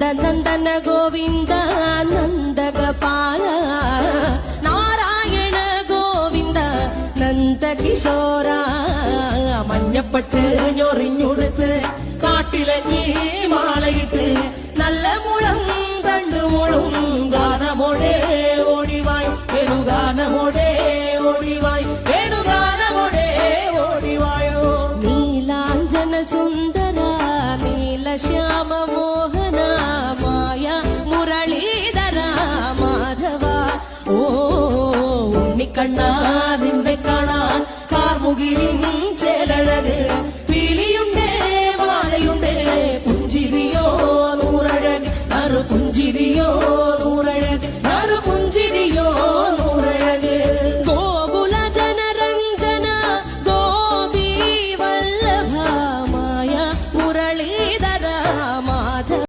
നന്ദന ഗോവിന്ദ നന്ദഗോപാല നാരായണ ഗോവിന്ദ നന്ദകിശോര മഞ്ഞപ്പെട്ട് ഞൊറിഞ്ഞുടുത്ത് കാട്ടിലഞ്ഞി മാലയിട്ട് നല്ല മുളം തണ്ടുമുളും ഗാനമോടെ ഓടിവായ് വേണുഗാനമോടെ ഓടിവായ് വേണുഗാനമോടെ ഓടിവായോ നീലാഞ്ജന സുന്ദര നീലശ്യാമ മോഹന മായ മുരളീധര മാധവ ഓ ഉണ്ണിക്കണ്ണാ നിന്നെ കാണാൻ കാർമുകിലിൻ ചേലഴക് പീലിയുണ്ടേ മാലയുണ്ടേ പുഞ്ചിരിയോ നൂറഴക് നറു പുഞ്ചിരിയോ